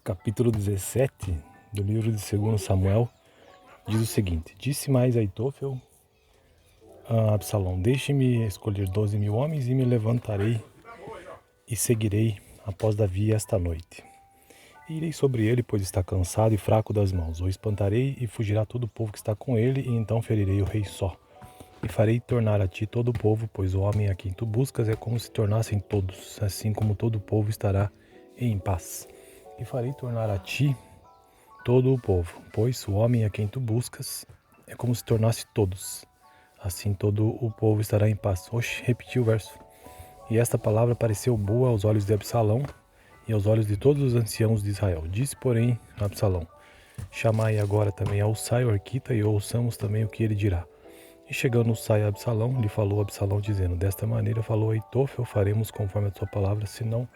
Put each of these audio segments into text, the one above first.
capítulo 17 do livro de 2 Samuel, diz o seguinte: Disse mais Aitofel a Absalão: Deixe-me escolher 12.000 homens e me levantarei e seguirei após Davi esta noite. E irei sobre ele, pois está cansado e fraco das mãos. O espantarei e fugirá todo o povo que está com ele, e então ferirei o rei só. E farei tornar a ti todo o povo, pois o homem a quem tu buscas é como se tornassem todos, assim como todo o povo estará em paz. E farei tornar a ti todo o povo, pois o homem a quem tu buscas é como se tornasse todos, assim todo o povo estará em paz. Oxe, repetiu o verso. E esta palavra pareceu boa aos olhos de Absalão e aos olhos de todos os anciãos de Israel. Disse, porém, Absalão: Chamai agora também a Usai o arquita e ouçamos também o que ele dirá. E chegando Usai a Absalão, lhe falou Absalão, dizendo: Desta maneira falou Aitofel, faremos conforme a tua palavra, se não,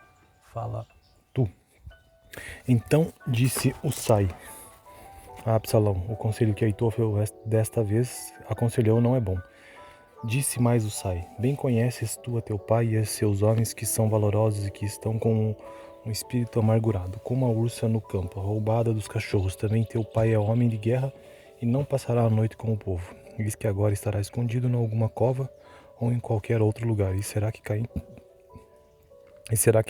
fala tu. Então disse Usai a Absalão: O conselho que Aitofel desta vez aconselhou não é bom. Disse mais Usai: Bem conheces tu a teu pai e a seus homens, que são valorosos e que estão com um espírito amargurado, como a ursa no campo, roubada dos cachorros. Também teu pai é homem de guerra e não passará a noite com o povo. Diz que agora estará escondido em alguma cova ou em qualquer outro lugar. E será que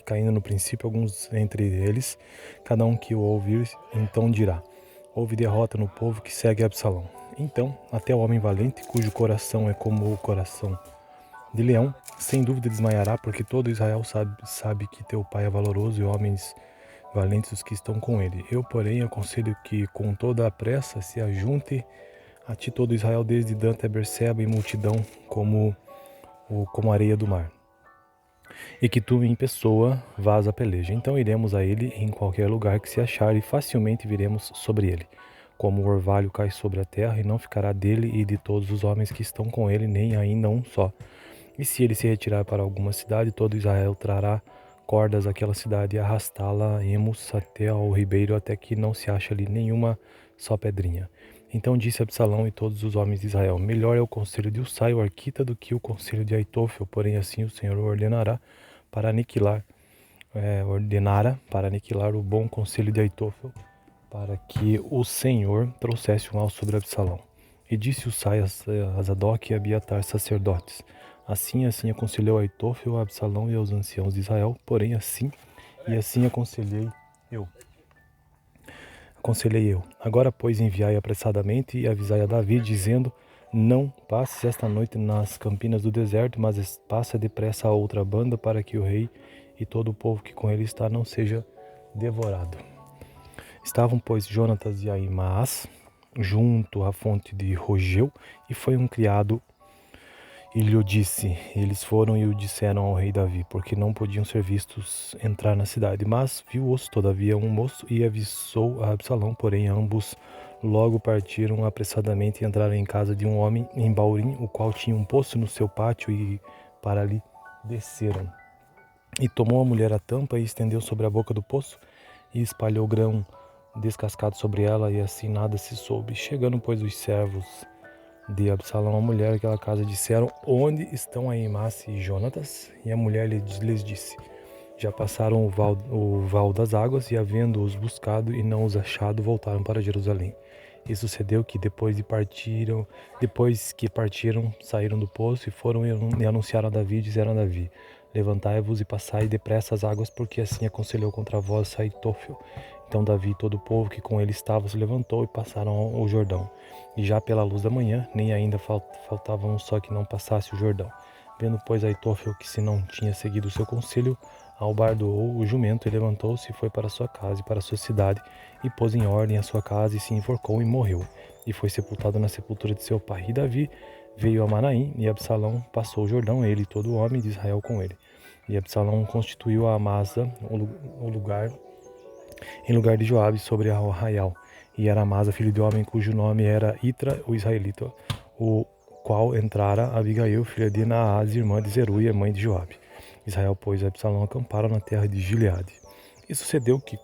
caindo no princípio alguns entre eles, cada um que o ouvir, então dirá: Houve derrota no povo que segue Absalão. Então, até o homem valente, cujo coração é como o coração de leão, sem dúvida desmaiará, porque todo Israel sabe que teu pai é valoroso e homens valentes os que estão com ele. Eu, porém, aconselho que com toda a pressa se ajunte a ti todo Israel, desde Dan até Berseba, em multidão como a areia do mar. E que tu em pessoa vás à peleja. Então iremos a ele em qualquer lugar que se achar, e facilmente viremos sobre ele. Como o orvalho cai sobre a terra, e não ficará dele e de todos os homens que estão com ele, nem ainda um só. E se ele se retirar para alguma cidade, todo Israel trará cordas àquela cidade e arrastá-la-emos até ao ribeiro, até que não se ache ali nenhuma só pedrinha. Então disse Absalão e todos os homens de Israel: Melhor é o conselho de Usai, o arquita, do que o conselho de Aitofel. Porém assim o Senhor ordenara para aniquilar o bom conselho de Aitofel, para que o Senhor trouxesse o mal sobre Absalão. E disse Usai a Zadok e a Abiatar, sacerdotes: Assim aconselhou Aitofel a Absalão e aos anciãos de Israel, porém assim aconselhei eu. Agora, pois, enviai apressadamente e avisai a Davi, dizendo: Não passes esta noite nas campinas do deserto, mas passa depressa a outra banda, para que o rei e todo o povo que com ele está não seja devorado. Estavam, pois, Jonatas e Ahimaás junto à fonte de Rogeu, e foi um criado e lhe disse. Eles foram e o disseram ao rei Davi, porque não podiam ser vistos entrar na cidade. Mas viu-os todavia um moço e avisou a Absalão, porém ambos logo partiram apressadamente e entraram em casa de um homem em Baurim, o qual tinha um poço no seu pátio, e para ali desceram. E tomou a mulher a tampa e estendeu sobre a boca do poço, e espalhou grão descascado sobre ela, e assim nada se soube. Chegando, pois, os servos de Absalão, a mulher daquela casa, disseram: Onde estão Ahimaás e Jonatas? E a mulher lhes disse: Já passaram o val das águas, e havendo-os buscado e não os achado, voltaram para Jerusalém. E sucedeu que depois que partiram, saíram do poço e foram e anunciaram a Davi, e disseram a Davi: Levantai-vos e passai depressa as águas, porque assim aconselhou contra vós Aitofel. Então Davi e todo o povo que com ele estava se levantou e passaram o Jordão. E já pela luz da manhã, nem ainda faltava um só que não passasse o Jordão. Vendo, pois, Aitofel que se não tinha seguido o seu conselho, albardoou o jumento e levantou-se e foi para sua casa e para sua cidade, e pôs em ordem a sua casa e se enforcou e morreu. E foi sepultado na sepultura de seu pai. E Davi veio a Manaim, e Absalão passou o Jordão, ele e todo o homem de Israel com ele. E Absalão constituiu a Amasa em lugar de Joabe sobre o arraial. E era Amasa, filho de homem, cujo nome era Itra, o israelita, o qual entrara Abigail, filha de Naás, irmã de Zeruia, mãe de Joabe. Israel, pois, e Absalão acamparam na terra de Gileade. E sucedeu que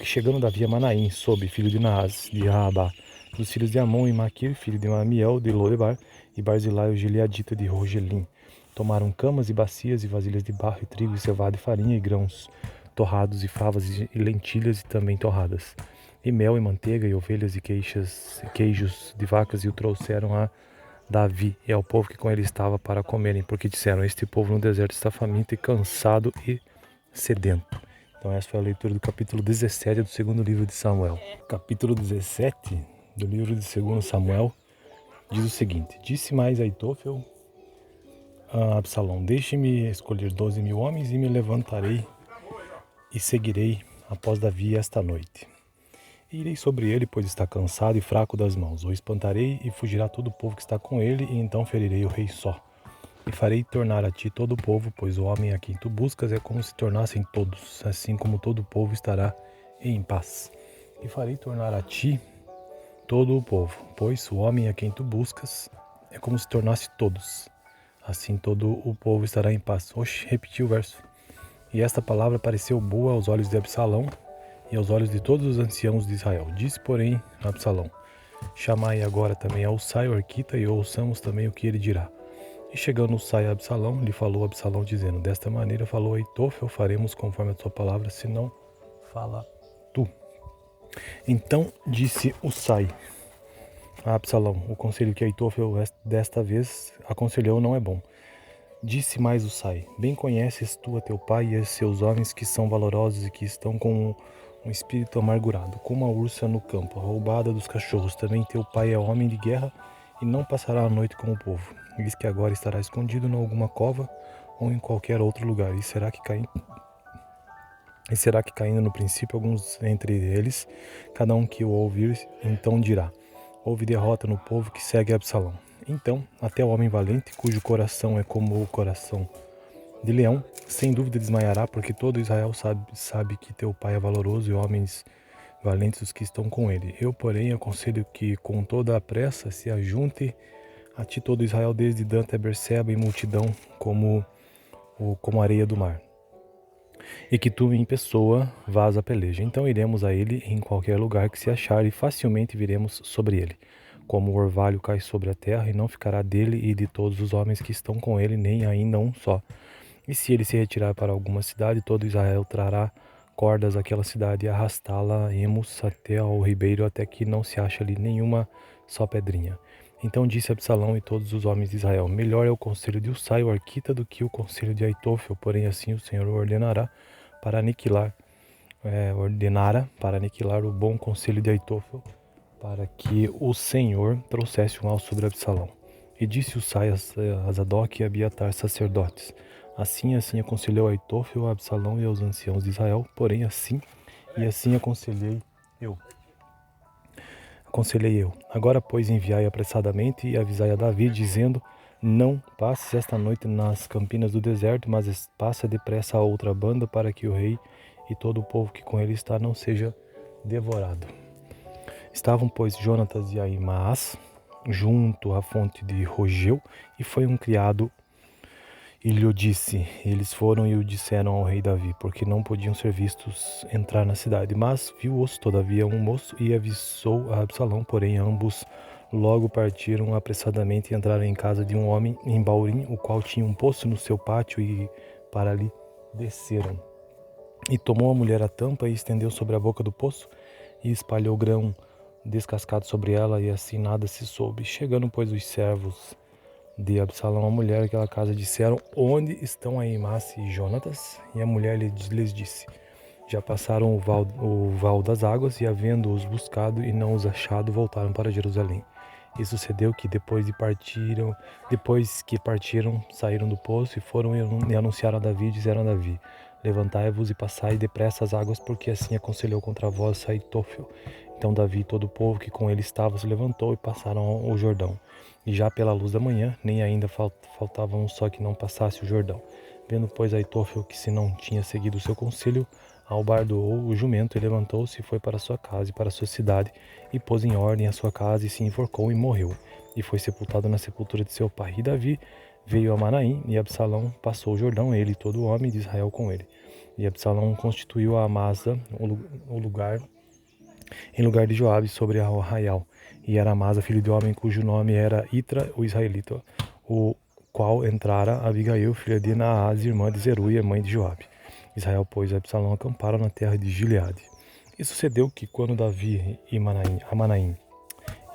chegando Davi a Manaim, sob filho de Naás, de Raabá, dos filhos de Amon e Maquir, filho de Amiel, de Lodebar, e Barzilai, o gileadita de Rogelim, Tomaram camas e bacias e vasilhas de barro e trigo e cevada e farinha e grãos torrados e favas e lentilhas e também torradas. E mel e manteiga e ovelhas e queijos de vacas e o trouxeram a Davi e ao povo que com ele estava para comerem, porque disseram: este povo no deserto está faminto e cansado e sedento. Então essa foi a leitura do capítulo 17 do segundo livro de Samuel. Capítulo 17 do livro de 2 Samuel diz o seguinte: disse mais Aitofel a Absalão: deixe-me escolher 12.000 homens e me levantarei e seguirei após Davi esta noite. E irei sobre ele, pois está cansado e fraco das mãos. O espantarei e fugirá todo o povo que está com ele, e então ferirei o rei só. E farei tornar a ti todo o povo, pois o homem a quem tu buscas é como se tornassem todos, assim como todo o povo estará em paz. E farei tornar a ti todo o povo, pois o homem a quem tu buscas é como se tornasse todos, assim todo o povo estará em paz. Oxe, repetiu o verso. E esta palavra pareceu boa aos olhos de Absalão e aos olhos de todos os anciãos de Israel. Disse, porém, Absalão: chamai agora também a Usai o arquita e ouçamos também o que ele dirá. E chegando Usai a Absalão, lhe falou Absalão, dizendo: desta maneira falou Aitofel, faremos conforme a tua palavra, senão fala tu. Então disse Usai a Absalão: o conselho que Aitofel desta vez aconselhou não é bom. Disse mais Usai: bem conheces tu a teu pai e a seus homens que são valorosos e que estão com um espírito amargurado, como a ursa no campo, roubada dos cachorros. Também teu pai é homem de guerra e não passará a noite com o povo. Diz que agora estará escondido em alguma cova ou em qualquer outro lugar. E será que caindo no princípio alguns entre eles, cada um que o ouvir, então dirá: houve derrota no povo que segue Absalão. Então, até o homem valente, cujo coração é como o coração de leão, sem dúvida desmaiará, porque todo Israel sabe que teu pai é valoroso e homens valentes os que estão com ele. Eu, porém, aconselho que com toda a pressa se ajunte a ti todo Israel, desde Dan até Berseba, em multidão como areia do mar. E que tu em pessoa vás à peleja. Então iremos a ele em qualquer lugar que se achar e facilmente viremos sobre ele. Como o orvalho cai sobre a terra, e não ficará dele e de todos os homens que estão com ele, nem ainda um só. E se ele se retirar para alguma cidade, todo Israel trará cordas àquela cidade e arrastá-la-emos até ao ribeiro, até que não se ache ali nenhuma só pedrinha. Então disse Absalão e todos os homens de Israel: melhor é o conselho de Usai, o arquita, do que o conselho de Aitofel, porém assim o Senhor ordenara para aniquilar o bom conselho de Aitofel, para que o Senhor trouxesse o mal sobre Absalão. E disse Usai a Zadok e a Abiatar, sacerdotes: assim aconselhou Aitofel a Absalão e aos anciãos de Israel, porém assim aconselhei eu. Agora, pois, enviai apressadamente e avisai a Davi, dizendo: não passes esta noite nas campinas do deserto, mas passa depressa a outra banda, para que o rei e todo o povo que com ele está não seja devorado. Estavam, pois, Jonatas e Ahimaás junto à fonte de Rogeu, e foi um criado e lhe disse. Eles foram e o disseram ao rei Davi, porque não podiam ser vistos entrar na cidade. Mas viu-os todavia um moço e avisou a Absalão, porém ambos logo partiram apressadamente e entraram em casa de um homem em Baurim, o qual tinha um poço no seu pátio, e para ali desceram. E tomou a mulher a tampa e estendeu sobre a boca do poço e espalhou grão descascado sobre ela, e assim nada se soube. Chegando, pois, os servos de Absalão, a mulher daquela casa, disseram: onde estão Ahimaás e Jonatas? E a mulher lhes disse: já passaram o val das águas, e havendo-os buscado e não os achado, voltaram para Jerusalém. E sucedeu que depois que partiram, saíram do poço e foram e anunciaram a Davi, e disseram a Davi: levantai-vos e passai depressa as águas, porque assim aconselhou contra vós Aitofel. Então Davi e todo o povo que com ele estava se levantou e passaram o Jordão. E já pela luz da manhã, nem ainda faltava um só que não passasse o Jordão. Vendo, pois, Aitofel que se não tinha seguido o seu conselho, albardoou o jumento e levantou-se e foi para sua casa e para sua cidade, e pôs em ordem a sua casa e se enforcou e morreu. E foi sepultado na sepultura de seu pai. E Davi veio a Manaim, e Absalão passou o Jordão, ele e todo o homem de Israel com ele. E Absalão constituiu a Amasa em lugar de Joabe sobre arraial. E era Amasa filho de homem cujo nome era Itra, o israelita. O qual entrara Abigail, filha de Naás, irmã de Zeruia, mãe de Joabe. Israel, pois, e Absalão acamparam na terra de Gileade. E sucedeu que quando Davi e Manaim,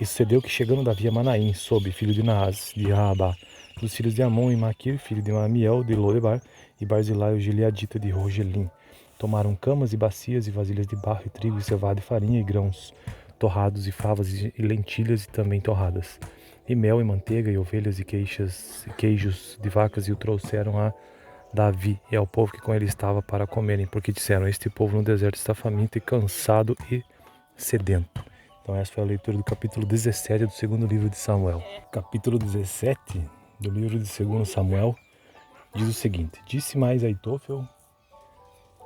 e sucedeu que chegando Davi a Manaim, sob filho de Naás, de Raabá, dos filhos de Amon e Maquir, filho de Amiel, de Lodebar, e Barzilai, o gileadita de Rogelim, tomaram camas e bacias e vasilhas de barro e trigo e cevada e farinha e grãos torrados e favas e lentilhas e também torradas, e mel e manteiga e ovelhas e queijos de vacas, e o trouxeram a Davi e ao povo que com ele estava para comerem, porque disseram: este povo no deserto está faminto e cansado e sedento. Então essa foi a leitura do capítulo 17 do segundo livro de Samuel. Capítulo 17 do livro de 2 Samuel diz o seguinte: disse mais Aitofel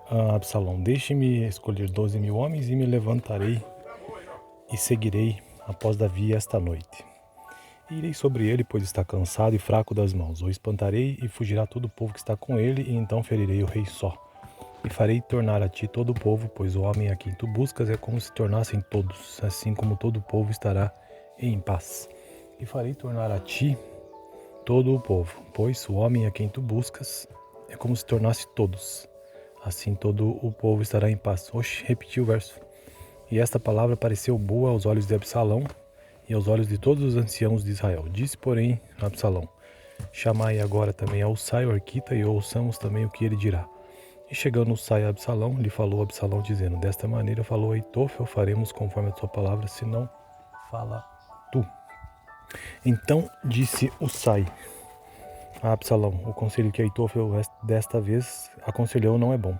a Absalão: deixe-me escolher 12.000 homens e me levantarei e seguirei após Davi esta noite. E irei sobre ele, pois está cansado e fraco das mãos. O espantarei e fugirá todo o povo que está com ele, e então ferirei o rei só. E farei tornar a ti todo o povo, pois o homem a quem tu buscas é como se tornassem todos, assim como todo o povo estará em paz. E farei tornar a ti todo o povo, pois o homem a quem tu buscas é como se tornasse todos, assim todo o povo estará em paz. Oxe, repetiu o verso. E esta palavra pareceu boa aos olhos de Absalão e aos olhos de todos os anciãos de Israel. Disse, porém, Absalão: chamai agora também a Usai, o arquita, e ouçamos também o que ele dirá. E chegando Usai a Absalão, lhe falou Absalão, dizendo: desta maneira falou Aitofel, faremos conforme a tua palavra, senão fala tu. Então disse Usai a Absalão: o conselho que Aitofel desta vez aconselhou não é bom.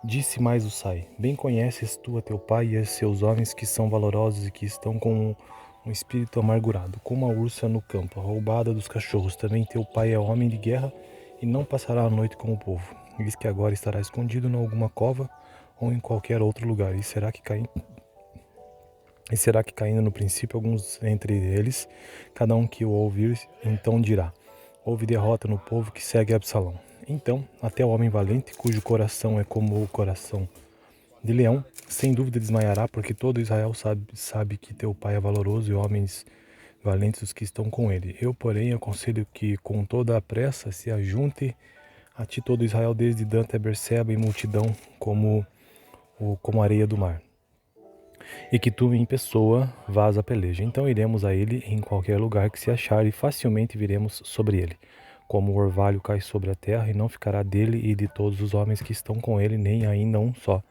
Disse mais Usai: bem conheces tu a teu pai e a seus homens, que são valorosos e que estão com um espírito amargurado, como a ursa no campo, a roubada dos cachorros. Também teu pai é homem de guerra e não passará a noite com o povo. Diz que agora estará escondido em alguma cova ou em qualquer outro lugar. E será que caindo no princípio alguns entre eles, cada um que o ouvir, então dirá: houve derrota no povo que segue Absalão. Então, até o homem valente, cujo coração é como o coração de leão, sem dúvida desmaiará, porque todo Israel sabe que teu pai é valoroso e homens valentes os que estão com ele. Eu, porém, aconselho que com toda a pressa se ajunte a ti todo Israel, desde Dan até Berseba, em multidão como areia do mar, e que tu em pessoa vás à peleja. Então iremos a ele em qualquer lugar que se achar, e facilmente viremos sobre ele, como o orvalho cai sobre a terra, e não ficará dele e de todos os homens que estão com ele, nem ainda um só.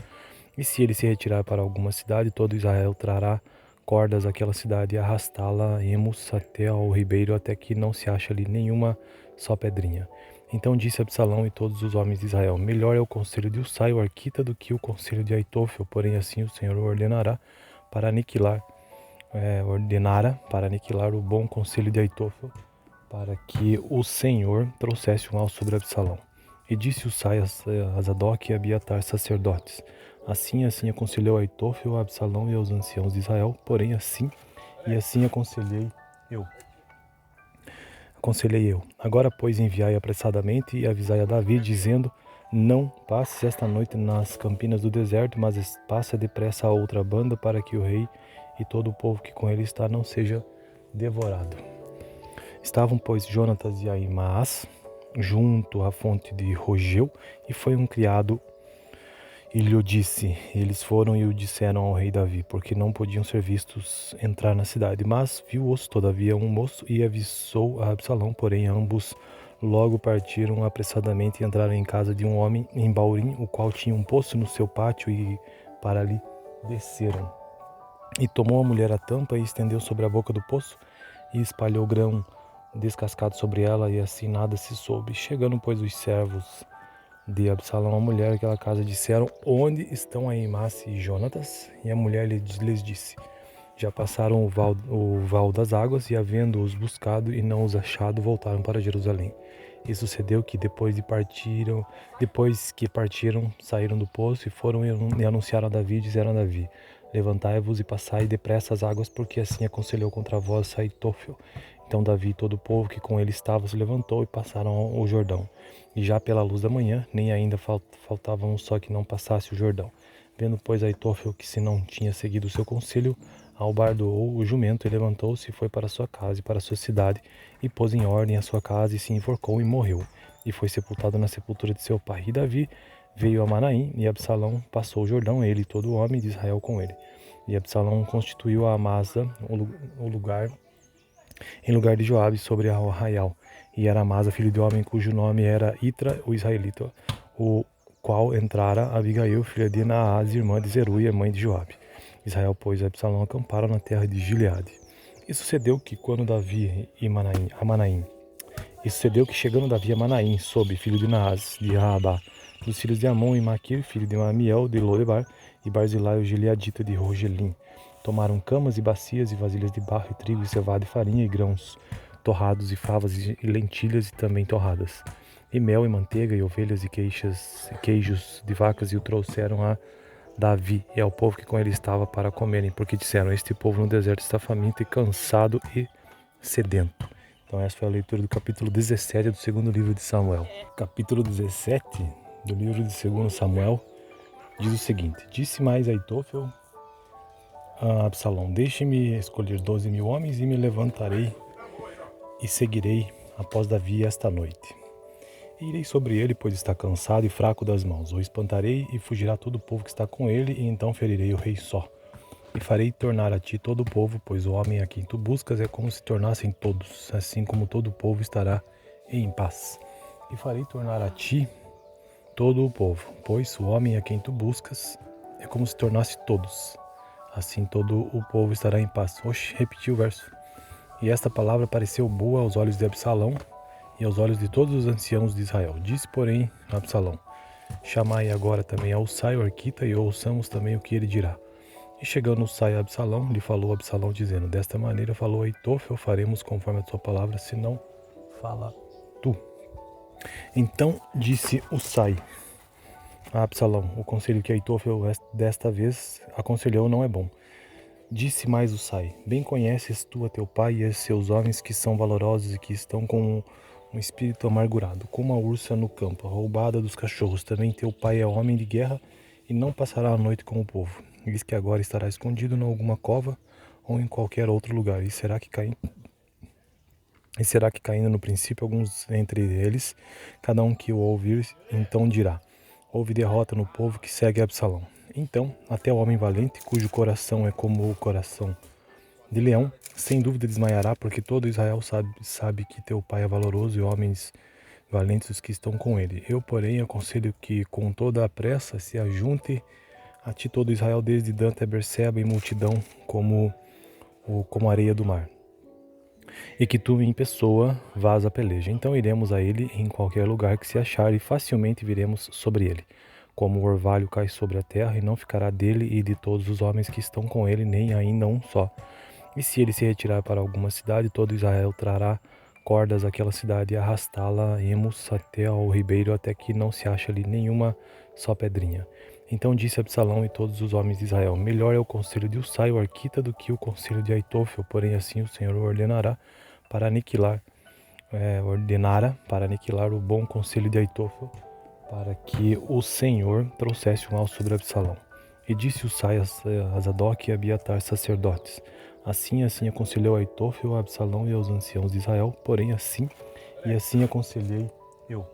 E se ele se retirar para alguma cidade, todo Israel trará cordas àquela cidade e arrastá-la até ao ribeiro, até que não se ache ali nenhuma só pedrinha. Então disse Absalão e todos os homens de Israel: melhor é o conselho de Usai, o arquita, do que o conselho de Aitofel. Porém assim o Senhor ordenara para aniquilar o bom conselho de Aitofel, para que o Senhor trouxesse o mal sobre Absalão. E disse Usai a Zadok e a Abiatar, sacerdotes: assim aconselhou Aitofel a Absalão e aos anciãos de Israel, porém assim aconselhei eu. Agora, pois, enviai apressadamente e avisai a Davi, dizendo: não passes esta noite nas campinas do deserto, mas passe depressa a outra banda, para que o rei e todo o povo que com ele está não seja devorado. Estavam, pois, Jonatas e Ahimaás junto à fonte de Rogeu, e foi um criado e lhe o disse. Eles foram e o disseram ao rei Davi, porque não podiam ser vistos entrar na cidade. Mas viu-os todavia um moço e avisou a Absalão, porém ambos logo partiram apressadamente e entraram em casa de um homem em Baurim, o qual tinha um poço no seu pátio, e para ali desceram. E tomou a mulher a tampa e estendeu sobre a boca do poço, e espalhou grão descascado sobre ela, e assim nada se soube. Chegando, pois, os servos de Absalão, a mulher daquela casa, disseram: onde estão Ahimaás e Jonatas? E a mulher lhes disse: já passaram o val das águas, e havendo-os buscado e não os achado, voltaram para Jerusalém. E sucedeu que depois que partiram, saíram do poço e foram e anunciaram a Davi, disseram a Davi: levantai-vos e passai depressa as águas, porque assim aconselhou contra vós Aitofel. Então Davi e todo o povo que com ele estava se levantou e passaram o Jordão. E já pela luz da manhã, nem ainda faltava um só que não passasse o Jordão. Vendo, pois, Aitofel que se não tinha seguido o seu conselho, albardoou o jumento e levantou-se e foi para sua casa e para sua cidade, e pôs em ordem a sua casa, e se enforcou e morreu, e foi sepultado na sepultura de seu pai. E Davi veio a Manaim, e Absalão passou o Jordão, ele e todo o homem de Israel com ele. E Absalão constituiu a Amasa em lugar de Joabe sobre o arraial. E era Amasa, filho de homem, cujo nome era Itra, o israelita, o qual entrara Abigail, filha de Naás, irmã de Zeruia, mãe de Joabe. Israel, pois, e Absalão acamparam na terra de Gileade. E sucedeu que quando Davi e Manaim, e sucedeu que chegando Davi a Manaim, sob filho de Naás, de Raabá, dos filhos de Amon e Maquir, filho de Amiel, de Lodebar, e Barzilai, o gileadita de Rogelim, tomaram camas e bacias e vasilhas de barro e trigo e cevada e farinha e grãos torrados e favas e lentilhas e também torradas, e mel e manteiga e ovelhas e queijos de vacas, e o trouxeram a Davi e ao povo que com ele estava para comerem, porque disseram: este povo no deserto está faminto e cansado e sedento. Então essa foi a leitura do capítulo 17 do segundo livro de Samuel. Capítulo 17 do livro de 2 Samuel diz o seguinte: disse mais Aitofel a Absalão: deixe-me escolher 12.000 homens e me levantarei e seguirei após Davi esta noite. E irei sobre ele, pois está cansado e fraco das mãos. O espantarei e fugirá todo o povo que está com ele, e então ferirei o rei só. E farei tornar a ti todo o povo, pois o homem a quem tu buscas é como se tornassem todos, assim como todo o povo estará em paz. E farei tornar a ti todo o povo, pois o homem a quem tu buscas é como se tornasse todos, assim todo o povo estará em paz. Oxe, repetiu o verso. E esta palavra pareceu boa aos olhos de Absalão e aos olhos de todos os anciãos de Israel. Disse, porém, Absalão: chamai agora também a Usai, o arquita, e ouçamos também o que ele dirá. E chegando Usai a Absalão, lhe falou Absalão, dizendo: desta maneira falou Aitofel, faremos conforme a tua palavra, senão fala tu. Então disse Usai a Absalão: o conselho que Aitofel desta vez aconselhou não é bom. Disse mais Usai: bem conheces tu a teu pai e a seus homens, que são valorosos e que estão com um espírito amargurado, como a ursa no campo, roubada dos cachorros. Também teu pai é homem de guerra e não passará a noite com o povo. Diz que agora estará escondido em alguma cova ou em qualquer outro lugar. E será que caindo no princípio alguns entre eles, cada um que o ouvir, então dirá: houve derrota no povo que segue Absalão. Então, até o homem valente, cujo coração é como o coração de leão, sem dúvida desmaiará, porque todo Israel sabe que teu pai é valoroso e homens valentes os que estão com ele. Eu, porém, aconselho que com toda a pressa se ajunte a ti todo Israel, desde Dan até Berseba, em multidão como areia do mar, e que tu em pessoa vás à peleja. Então iremos a ele em qualquer lugar que se achar, e facilmente viremos sobre ele. Como o orvalho cai sobre a terra, e não ficará dele e de todos os homens que estão com ele, nem ainda um só. E se ele se retirar para alguma cidade, todo Israel trará cordas àquela cidade e arrastá-la-emos até ao ribeiro, até que não se ache ali nenhuma só pedrinha. Então disse Absalão e todos os homens de Israel: melhor é o conselho de Usai, o arquita, do que o conselho de Aitofel. Porém assim o Senhor ordenara para aniquilar o bom conselho de Aitofel, para que o Senhor trouxesse o mal sobre Absalão. E disse Usai a Zadok e a Abiatar, sacerdotes: assim aconselhou Aitofel a Absalão e aos anciãos de Israel, porém assim aconselhei eu.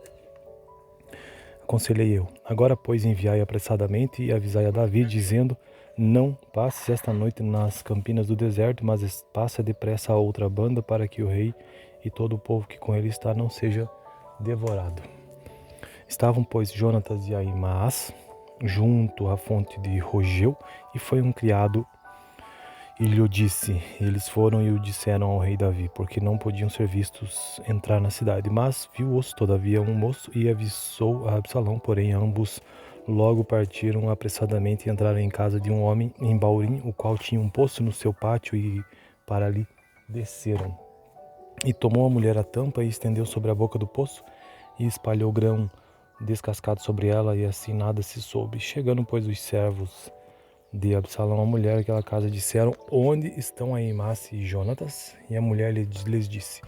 Agora, pois, enviai apressadamente e avisai a Davi, dizendo: não passes esta noite nas campinas do deserto, mas passa depressa a outra banda, para que o rei e todo o povo que com ele está não seja devorado. Estavam, pois, Jonatas e Ahimaás junto à fonte de Rogeu, e foi um criado e lhe o disse. Eles foram e o disseram ao rei Davi, porque não podiam ser vistos entrar na cidade. Mas viu-os todavia um moço e avisou a Absalão, porém ambos logo partiram apressadamente e entraram em casa de um homem em Baurim, o qual tinha um poço no seu pátio, e para ali desceram. E tomou a mulher a tampa e estendeu sobre a boca do poço, e espalhou grão descascado sobre ela, e assim nada se soube. Chegando, pois, os servos de Absalão, a mulher daquela casa, disseram: onde estão Ahimaás e Jonatas? E a mulher lhes disse: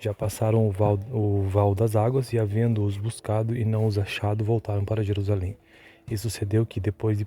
já passaram o val das águas, e havendo-os buscado e não os achado, voltaram para Jerusalém. E sucedeu que depois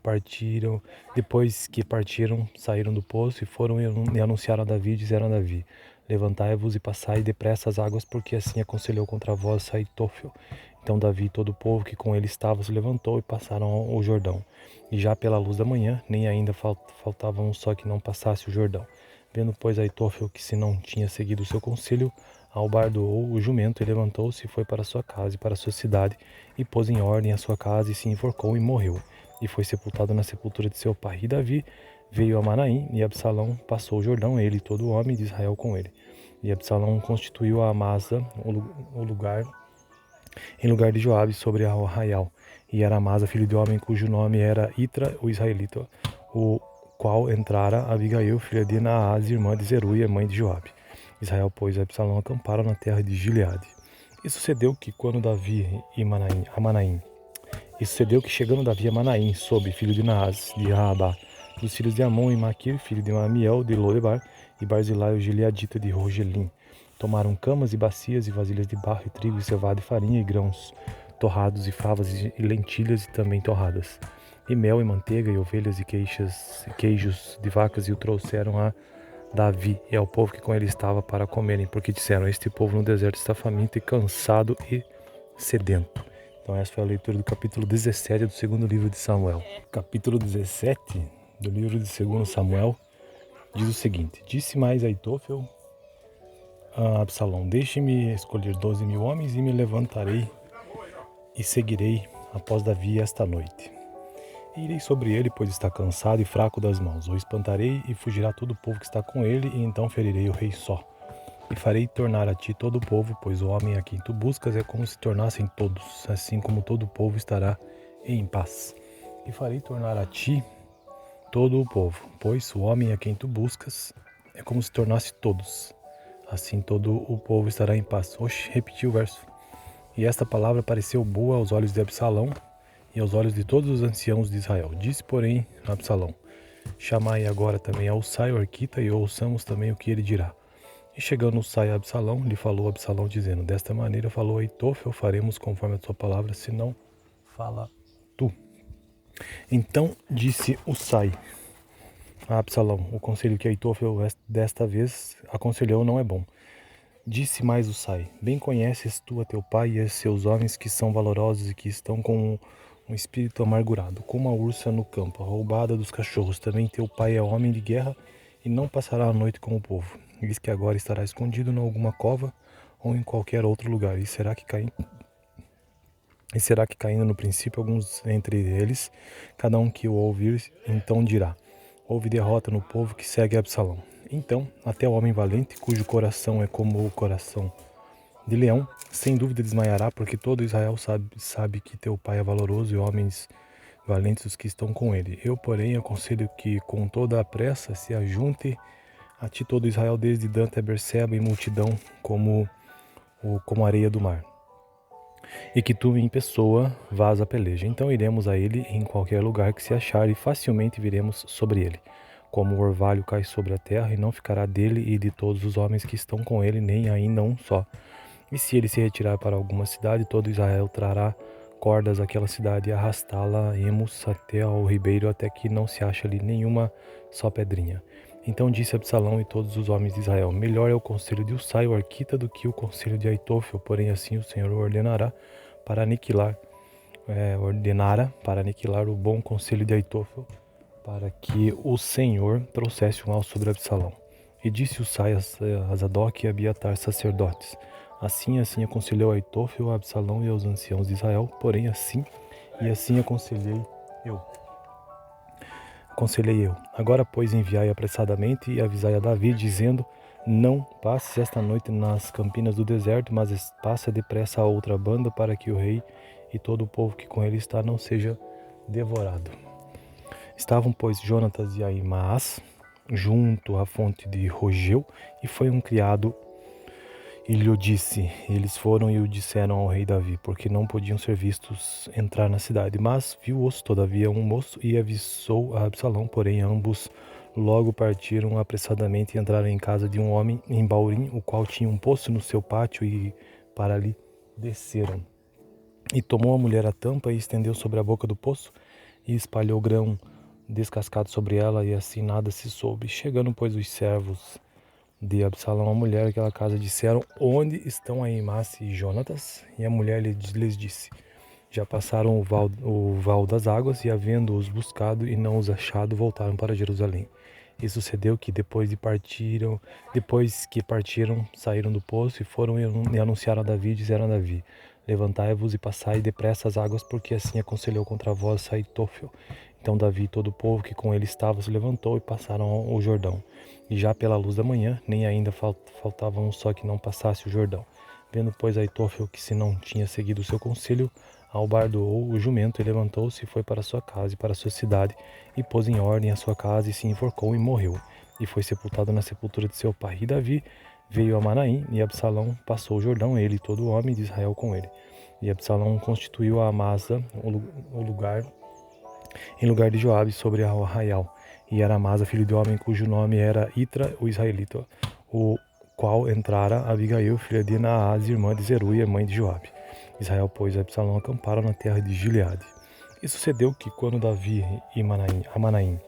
que partiram, saíram do poço e foram e anunciaram a Davi, e disseram a Davi: levantai-vos e passai depressa as águas, porque assim aconselhou contra vós Aitofel. Então Davi e todo o povo que com ele estava se levantou e passaram o Jordão. E já pela luz da manhã, nem ainda faltava um só que não passasse o Jordão. Vendo, pois, Aitofel que se não tinha seguido o seu conselho, albardoou o jumento e levantou-se e foi para sua casa e para sua cidade, e pôs em ordem a sua casa e se enforcou e morreu. E foi sepultado na sepultura de seu pai. E Davi veio a Manaim, e Absalão passou o Jordão, ele e todo o homem de Israel com ele. E Absalão constituiu a Amasa, em lugar de Joabe, sobre a arraial. E era Amasa, filho de homem, cujo nome era Itra, o israelita, o qual entrara Abigail, filha de Naás, irmã de Zeruia, mãe de Joabe. Israel, pois, e Absalão acamparam na terra de Gileade. E sucedeu que quando Davi e Manaim, e sucedeu que chegando Davi a Manaim, sob filho de Naás, de Raabá, dos filhos de Amon e Maquir, filho de Amiel, de Lodebar, e Barzilai, o gileadita de Rogelim, tomaram camas e bacias e vasilhas de barro e trigo e cevada e farinha e grãos torrados e favas e lentilhas e também torradas, e mel e manteiga e ovelhas e queijos de vacas, e o trouxeram a Davi e ao povo que com ele estava para comerem, porque disseram: este povo no deserto está faminto e cansado e sedento. Então essa foi a leitura do capítulo 17 do segundo livro de Samuel. Capítulo 17 do livro de 2 Samuel diz o seguinte: disse mais Aitofel a Absalão: deixe-me escolher 12.000 homens e me levantarei e seguirei após Davi esta noite. E irei sobre ele, pois está cansado e fraco das mãos. O espantarei e fugirá todo o povo que está com ele, e então ferirei o rei só. E farei tornar a ti todo o povo, pois o homem a quem tu buscas é como se tornassem todos, assim como todo o povo estará em paz. E farei tornar a ti todo o povo, pois o homem a quem tu buscas é como se tornasse todos, assim todo o povo estará em paz. Oxe, repetiu o verso. E esta palavra pareceu boa aos olhos de Absalão e aos olhos de todos os anciãos de Israel. Disse, porém, Absalão: chamai agora também a Usai, o arquita, e ouçamos também o que ele dirá. E chegando Usai a Absalão, lhe falou Absalão, dizendo: desta maneira falou Aitofel, faremos conforme a tua palavra, senão fala tu. Então disse Usai a Absalão: o conselho que Aitofel desta vez aconselhou não é bom. Disse mais Usai: bem conheces tu a teu pai e a seus homens, que são valorosos e que estão com um espírito amargurado, como a ursa no campo, a roubada dos cachorros. Também teu pai é homem de guerra e não passará a noite com o povo. Diz que agora estará escondido em alguma cova ou em qualquer outro lugar. E será que caindo no princípio alguns entre eles, cada um que o ouvir, então dirá: houve derrota no povo que segue Absalão. Então, até o homem valente, cujo coração é como o coração de leão, sem dúvida desmaiará, porque todo Israel sabe que teu pai é valoroso e homens valentes os que estão com ele. Eu, porém, aconselho que com toda a pressa se ajunte a ti todo Israel, desde Dan até Berseba, em multidão como areia do mar. E que tu em pessoa vás a peleja. Então iremos a ele em qualquer lugar que se achar, e facilmente viremos sobre ele. Como o orvalho cai sobre a terra, e não ficará dele e de todos os homens que estão com ele, nem ainda um só. E se ele se retirar para alguma cidade, todo Israel trará cordas àquela cidade e arrastá-la-emos até ao ribeiro, até que não se ache ali nenhuma só pedrinha. Então disse Absalão e todos os homens de Israel: melhor é o conselho de Usai, o arquita, do que o conselho de Aitofel, porém assim o Senhor ordenara para aniquilar o bom conselho de Aitofel, para que o Senhor trouxesse o mal sobre Absalão. E disse Usai a Zadok e a Abiatar, sacerdotes: assim aconselhou Aitofel a Absalão e aos anciãos de Israel, porém assim aconselhei eu. Agora, pois, enviai apressadamente e avisai a Davi, dizendo: não passes esta noite nas campinas do deserto, mas passa depressa a outra banda, para que o rei e todo o povo que com ele está não seja devorado. Estavam, pois, Jonatas e Ahimaás junto à fonte de Rogeu, e foi um criado e lhe disse. Eles foram e o disseram ao rei Davi, porque não podiam ser vistos entrar na cidade. Mas viu-os todavia um moço e avisou a Absalão, porém ambos logo partiram apressadamente e entraram em casa de um homem em Baurim, o qual tinha um poço no seu pátio, e para ali desceram. E tomou a mulher a tampa e estendeu sobre a boca do poço, e espalhou grão descascado sobre ela, e assim nada se soube. Chegando, pois, os servos de Absalão à mulher daquela casa, disseram: onde estão Ahimaas e Jonatas? E a mulher lhes disse: já passaram o val das águas, e havendo-os buscado e não os achado, voltaram para Jerusalém. E sucedeu que depois que partiram, saíram do poço e foram e anunciaram a Davi, disseram a Davi: levantai-vos e passai depressa as águas, porque assim aconselhou contra vós Aitofel. Então Davi e todo o povo que com ele estava se levantou e passaram o Jordão. E já pela luz da manhã, nem ainda faltava um só que não passasse o Jordão. Vendo, pois, Aitofel que se não tinha seguido o seu conselho, albardoou o jumento e levantou-se e foi para sua casa e para sua cidade, e pôs em ordem a sua casa e se enforcou e morreu. E foi sepultado na sepultura de seu pai. E Davi veio a Manaim, e Absalão passou o Jordão, ele e todo o homem de Israel com ele. E Absalão constituiu a Amasa em lugar de Joabe sobre a arraial. E era Amasa filho de homem, cujo nome era Itra, o israelita, o qual entrara Abigail, filha de Naás, irmã de Zeruia, mãe de Joabe. Israel, pois, e Absalão acamparam na terra de Gileade. E sucedeu que quando Davi a Manaim,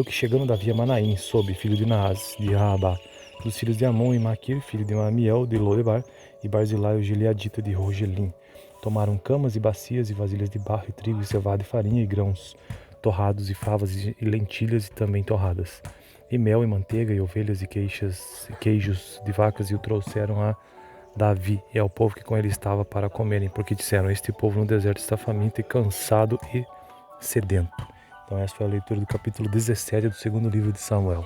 chegando Davi a Manaim, sob filho de Naás, de Raabá, dos filhos de Amon e Maquir, filho de Amiel, de Lodebar, e Barzilai, o gileadita de Rogelim, tomaram camas e bacias e vasilhas de barro e trigo e cevada e farinha e grãos torrados e favas e lentilhas e também torradas, e mel e manteiga e ovelhas e queijos de vacas, e o trouxeram a Davi e ao povo que com ele estava para comerem, porque disseram: este povo no deserto está faminto e cansado e sedento. Então essa foi a leitura do capítulo 17 do segundo livro de Samuel.